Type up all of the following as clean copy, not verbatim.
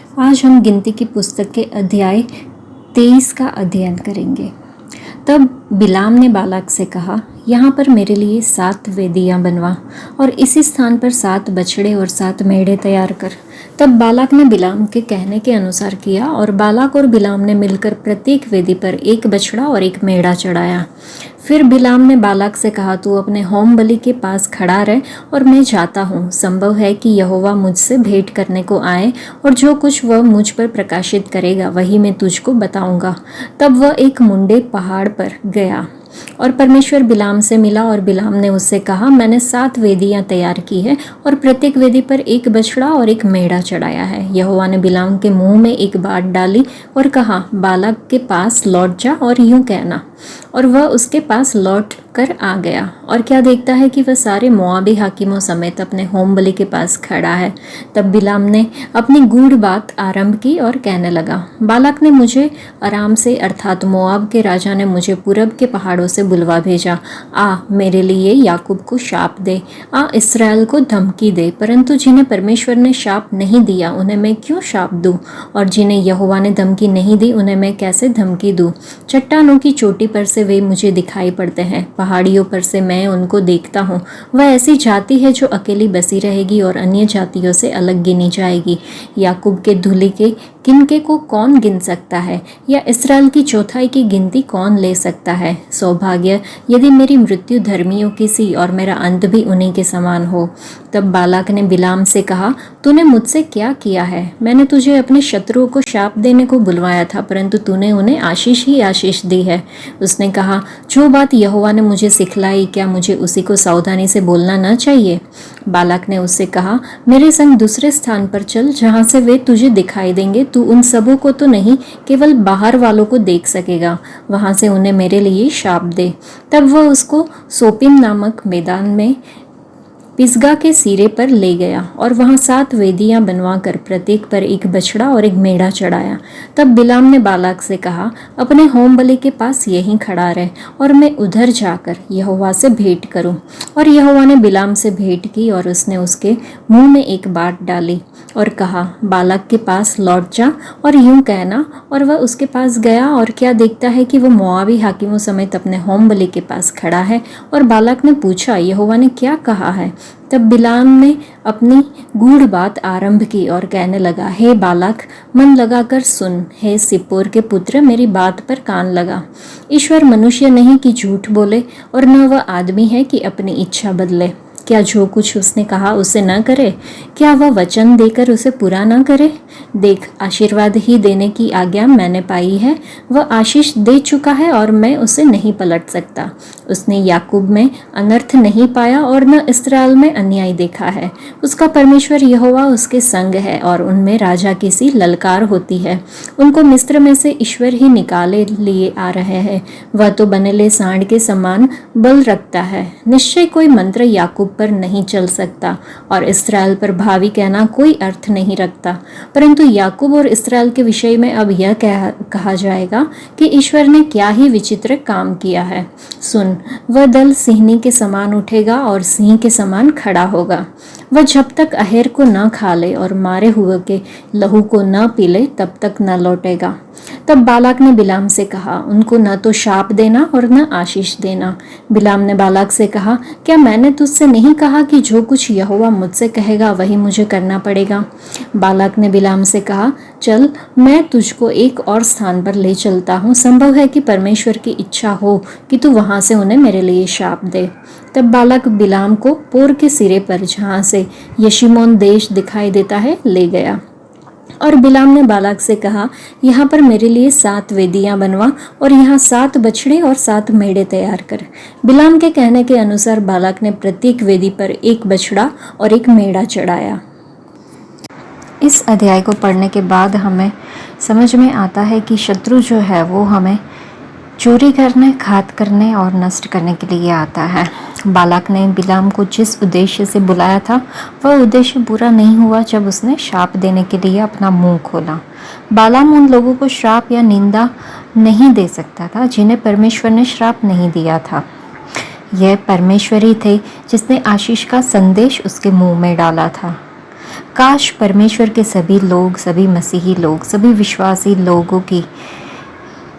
आज हम गिनती की पुस्तक के अध्याय 23 का अध्ययन करेंगे। तब बिलाम ने बालाक से कहा, यहाँ पर मेरे लिए 7 वेदियाँ बनवा और इसी स्थान पर 7 बछड़े और 7 मेढ़े तैयार कर। तब बालाक ने बिलाम के कहने के अनुसार किया और बालाक और बिलाम ने मिलकर प्रत्येक वेदी पर एक बछड़ा और एक मेढ़ा चढ़ाया। फिर बिलाम ने बालाक से कहा, तू अपने होम बलि के पास खड़ा रह और मैं जाता हूँ। संभव है कि यहोवा मुझसे भेंट करने को आए और जो कुछ वह मुझ पर प्रकाशित करेगा वही मैं तुझको बताऊंगा। तब वह एक मुंडे पहाड़ पर गया और परमेश्वर बिलाम से मिला और बिलाम ने उससे कहा, मैंने 7 वेदियां तैयार की है और प्रत्येक वेदी पर एक बछड़ा और एक मेढ़ा चढ़ाया है। यहोवा ने बिलाम के मुंह में एक बात डाली और कहा, बालाक के पास लौट जा और यूं कहना। और वह उसके पास लौट कर आ गया और क्या देखता है कि वह सारे मोआबी हाकिमों समेत अपने होम बलि के पास खड़ा है। तब बिलाम ने अपनी गूढ़ बात आरंभ की और कहने लगा, बालाक ने मुझे अराम से अर्थात मोआब के राजा ने मुझे पूरब के पहाड़ों से बुलवा भेजा। आ मेरे लिए याकूब को शाप दे, आ इसराइल को धमकी दे, परंतु जिन्हें परमेश्वर ने शाप नहीं दिया उन्हें मैं क्यों शाप दूं, और जिन्हें यहोवा ने धमकी नहीं दी उन्हें मैं कैसे धमकी दूं। चट्टानों की चोटी पर से वे मुझे दिखाई पड़ते हैं, पहाड़ियों पर से मैं उनको देखता हूँ। वह ऐसी जाति है जो अकेली बसी रहेगी और अन्य जातियों से अलग गिनी जाएगी। याकूब के धूलि के किनके को कौन गिन सकता है, या इसराइल की चौथाई की गिनती कौन ले सकता है। सौभाग्य यदि मेरी मृत्यु धर्मियों की सी और मेरा अंत भी उन्हीं के समान हो। तब बालाक ने बिलाम से कहा, तूने मुझसे क्या किया है? मैंने तुझे अपने शत्रुओं को शाप देने को बुलवाया था, परंतु तूने उन्हें आशीष ही आशीष दी है। उसने कहा, जो बात यहोवा ने मुझे सिखलाई, क्या मुझे उसी को सावधानी से बोलना न चाहिए? बालाक ने उससे कहा, मेरे संग दूसरे स्थान पर चल जहाँ से वे तुझे दिखाई देंगे। तू उन सबों को तो नहीं, केवल बाहर वालों को देख सकेगा। वहां से उन्हें मेरे लिए शाप दे। तब वह उसको सोपिम नामक मैदान में पिसगा के सिरे पर ले गया और वहां 7 वेदियां बनवाकर प्रत्येक पर एक बछड़ा और एक मेढ़ा चढ़ाया। तब बिलाम ने बालाक से कहा, अपने होम बलि के पास यहीं खड़ा रह और मैं उधर जाकर यहोवा से भेंट करूं। और यहोवा ने बिलाम से भेंट की और उसने उसके मुंह में एक बात डाली और कहा, बालाक के पास लौट जा और यूं कहना। और वह उसके पास गया और क्या देखता है कि वह मोआबी हाकिमों समेत अपने होम बलि के पास खड़ा है। और बालाक ने पूछा, यहोवा ने क्या कहा है? तब बिलाम ने अपनी गूढ़ बात आरंभ की और कहने लगा, हे बालाक, मन लगाकर सुन। हे सिप्पोर के पुत्र, मेरी बात पर कान लगा। ईश्वर मनुष्य नहीं कि झूठ बोले, और न वह आदमी है कि अपनी इच्छा बदले। क्या जो कुछ उसने कहा उसे न करे? क्या वह वचन देकर उसे पूरा न करे? देख, आशीर्वाद ही देने की आज्ञा मैंने पाई है। वह आशीष दे चुका है और मैं उसे नहीं पलट सकता। उसने याकूब में अनर्थ नहीं पाया और न इस्राएल में अन्याय देखा है। उसका परमेश्वर यहोवा उसके संग है और उनमें राजा की सी ललकार होती है। उनको मिस्र में से ईश्वर ही निकाले लिए आ रहे हैं। वह तो बनेले सांड के समान बल रखता है। निश्चय कोई मंत्र याकूब पर नहीं चल सकता और इस्राएल पर भावी कहना कोई अर्थ नहीं रखता। परंतु याकूब और इस्राएल के विषय में अब यह कहा जाएगा कि ईश्वर ने क्या ही विचित्र काम किया है। सुन, वह दल सिंहनी के समान उठेगा और सिंह के समान खड़ा होगा। वह जब तक अहेर को न खा ले और मारे हुए के लहू को न पी ले तब तक न लौटेगा। तब बालाक ने बिलाम से कहा, उनको न तो शाप देना और न आशीष देना। बिलाम ने बालाक से कहा, क्या मैंने तुझसे नहीं कहा कि जो कुछ यहोवा मुझसे कहेगा वही मुझे करना पड़ेगा? बालाक ने बिलाम से कहा, चल, मैं तुझको एक और स्थान पर ले चलता हूँ। संभव है कि परमेश्वर की इच्छा हो कि तू वहां से उन्हें मेरे लिए शाप दे। तब बालाक बिलाम को पोर के सिरे पर, जहाँ से यशीमोन देश दिखाई देता है, ले गया। और बिलाम ने बालाक से कहा, यहाँ पर मेरे लिए 7 वेदियां बनवा और यहाँ 7 बछड़े और 7 मेढ़े तैयार कर। बिलाम के कहने के अनुसार बालाक ने प्रत्येक वेदी पर एक बछड़ा और एक मेढ़ा चढ़ाया। इस अध्याय को पढ़ने के बाद हमें समझ में आता है कि शत्रु जो है वो हमें चोरी करने, घात करने और नष्ट करने के लिए आता है। बालाक ने बिलाम को जिस उद्देश्य से बुलाया था वह उद्देश्य पूरा नहीं हुआ जब उसने श्राप देने के लिए अपना मुंह खोला। बालाम उन लोगों को श्राप या निंदा नहीं दे सकता था जिन्हें परमेश्वर ने श्राप नहीं दिया था। यह परमेश्वर ही थे जिसने आशीष का संदेश उसके मुंह में डाला था। काश परमेश्वर के सभी लोग, सभी मसीही लोग, सभी विश्वासी लोगों की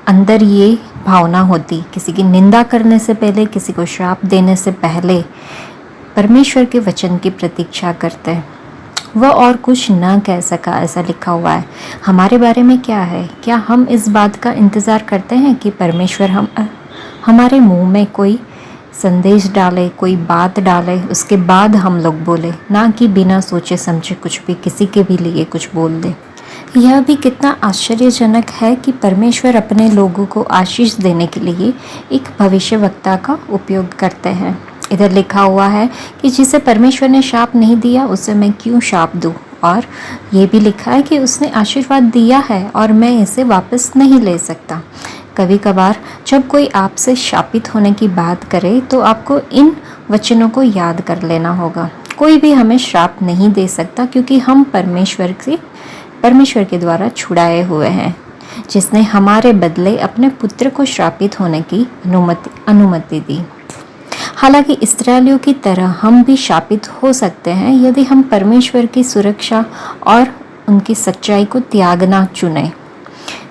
अंदर ये भावना होती, किसी की निंदा करने से पहले, किसी को श्राप देने से पहले परमेश्वर के वचन की प्रतीक्षा करते हैं। वह और कुछ न कह सका, ऐसा लिखा हुआ है। हमारे बारे में क्या है? क्या हम इस बात का इंतज़ार करते हैं कि परमेश्वर हमारे मुंह में कोई संदेश डाले, कोई बात डाले, उसके बाद हम लोग बोले, ना कि बिना सोचे समझे कुछ भी किसी के भी लिए कुछ बोल दे। यह भी कितना आश्चर्यजनक है कि परमेश्वर अपने लोगों को आशीष देने के लिए एक भविष्यवक्ता का उपयोग करते हैं। इधर लिखा हुआ है कि जिसे परमेश्वर ने शाप नहीं दिया उसे मैं क्यों शाप दूं, और ये भी लिखा है कि उसने आशीर्वाद दिया है और मैं इसे वापस नहीं ले सकता। कभी कभार जब कोई आपसे शापित होने की बात करे तो आपको इन वचनों को याद कर लेना होगा। कोई भी हमें श्राप नहीं दे सकता क्योंकि हम परमेश्वर के द्वारा छुड़ाए हुए हैं, जिसने हमारे बदले अपने पुत्र को श्रापित होने की अनुमति दी। हालांकि इस्राएलियों की तरह हम भी शापित हो सकते हैं यदि हम परमेश्वर की सुरक्षा और उनकी सच्चाई को त्यागना चुने।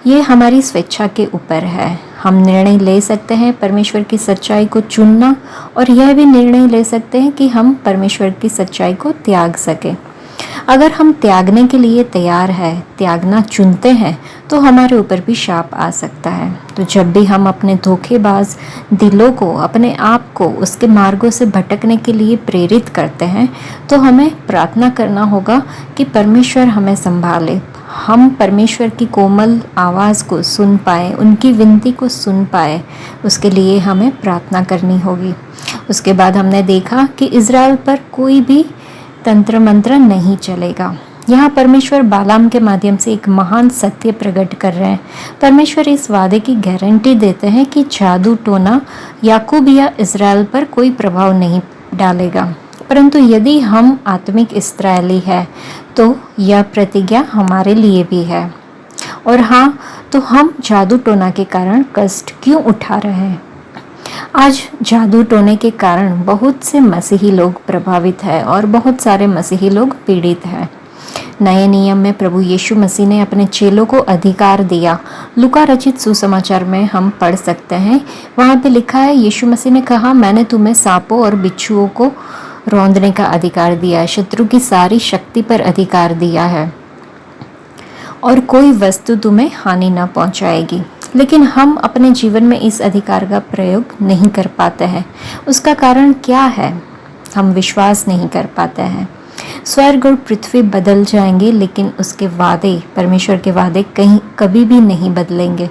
ये हमारी स्वेच्छा के ऊपर है। हम निर्णय ले सकते हैं परमेश्वर की सच्चाई को चुनना, और यह भी निर्णय ले सकते हैं कि हम परमेश्वर की सच्चाई को त्याग सकें। अगर हम त्यागने के लिए तैयार है, त्यागना चुनते हैं, तो हमारे ऊपर भी शाप आ सकता है। तो जब भी हम अपने धोखेबाज दिलों को, अपने आप को उसके मार्गों से भटकने के लिए प्रेरित करते हैं, तो हमें प्रार्थना करना होगा कि परमेश्वर हमें संभाले, हम परमेश्वर की कोमल आवाज़ को सुन पाए, उनकी विनती को सुन पाए। उसके लिए हमें प्रार्थना करनी होगी। उसके बाद हमने देखा कि इज़राइल पर कोई भी तंत्र मंत्र नहीं चलेगा। यहाँ परमेश्वर बालाम के माध्यम से एक महान सत्य प्रकट कर रहे हैं। परमेश्वर इस वादे की गारंटी देते हैं कि जादू टोना याकूब या इज़राइल पर कोई प्रभाव नहीं डालेगा, परंतु यदि हम आत्मिक इस्राएली हैं तो यह प्रतिज्ञा हमारे लिए भी है। और हाँ, तो हम जादू टोना के कारण कष्ट क्यों उठा रहे हैं? आज जादू टोने के कारण बहुत से मसीही लोग प्रभावित हैं और बहुत सारे मसीही लोग पीड़ित हैं। नए नियम में प्रभु यीशु मसीह ने अपने चेलों को अधिकार दिया। लूका रचित सुसमाचार में हम पढ़ सकते हैं, वहाँ पे लिखा है, यीशु मसीह ने कहा, मैंने तुम्हें सांपों और बिच्छुओं को रौंदने का अधिकार दिया है, शत्रु की सारी शक्ति पर अधिकार दिया है, और कोई वस्तु तुम्हें हानि न पहुंचाएगी। लेकिन हम अपने जीवन में इस अधिकार का प्रयोग नहीं कर पाते हैं। उसका कारण क्या है? हम विश्वास नहीं कर पाते हैं। स्वर्ग और पृथ्वी बदल जाएंगे, लेकिन उसके वादे, परमेश्वर के वादे कभी भी नहीं बदलेंगे।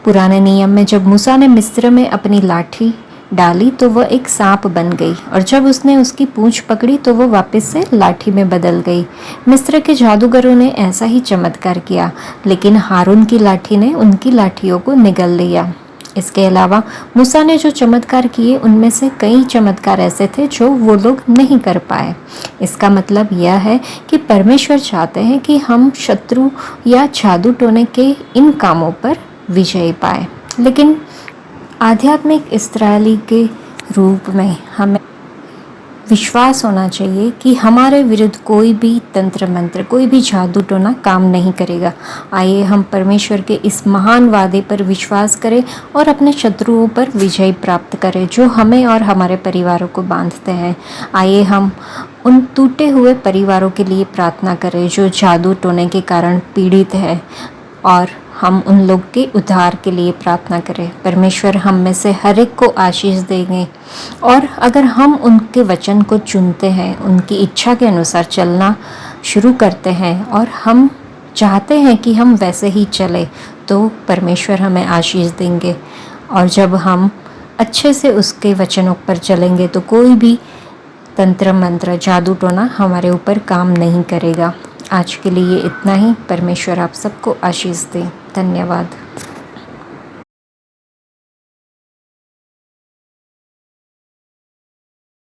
पुराने नियम में जब मूसा ने मिस्र में अपनी लाठी डाली तो वह एक सांप बन गई, और जब उसने उसकी पूंछ पकड़ी तो वह वापस से लाठी में बदल गई। मिस्र के जादूगरों ने ऐसा ही चमत्कार किया, लेकिन हारून की लाठी ने उनकी लाठियों को निगल लिया। इसके अलावा मूसा ने जो चमत्कार किए उनमें से कई चमत्कार ऐसे थे जो वो लोग नहीं कर पाए। इसका मतलब यह है कि परमेश्वर चाहते हैं कि हम शत्रु या जादू टोने के इन कामों पर विजय पाए। लेकिन आध्यात्मिक इस्राएली के रूप में हमें विश्वास होना चाहिए कि हमारे विरुद्ध कोई भी तंत्र मंत्र, कोई भी जादू टोना काम नहीं करेगा। आइए हम परमेश्वर के इस महान वादे पर विश्वास करें और अपने शत्रुओं पर विजय प्राप्त करें जो हमें और हमारे परिवारों को बांधते हैं। आइए हम उन टूटे हुए परिवारों के लिए प्रार्थना करें जो जादू टोने के कारण पीड़ित है, और हम उन लोग के उद्धार के लिए प्रार्थना करें। परमेश्वर हम में से हर एक को आशीष देंगे, और अगर हम उनके वचन को चुनते हैं, उनकी इच्छा के अनुसार चलना शुरू करते हैं, और हम चाहते हैं कि हम वैसे ही चले, तो परमेश्वर हमें आशीष देंगे। और जब हम अच्छे से उसके वचनों पर चलेंगे तो कोई भी तंत्र मंत्र, जादू टोना हमारे ऊपर काम नहीं करेगा। आज के लिए इतना ही। परमेश्वर आप सबको आशीष दे। धन्यवाद।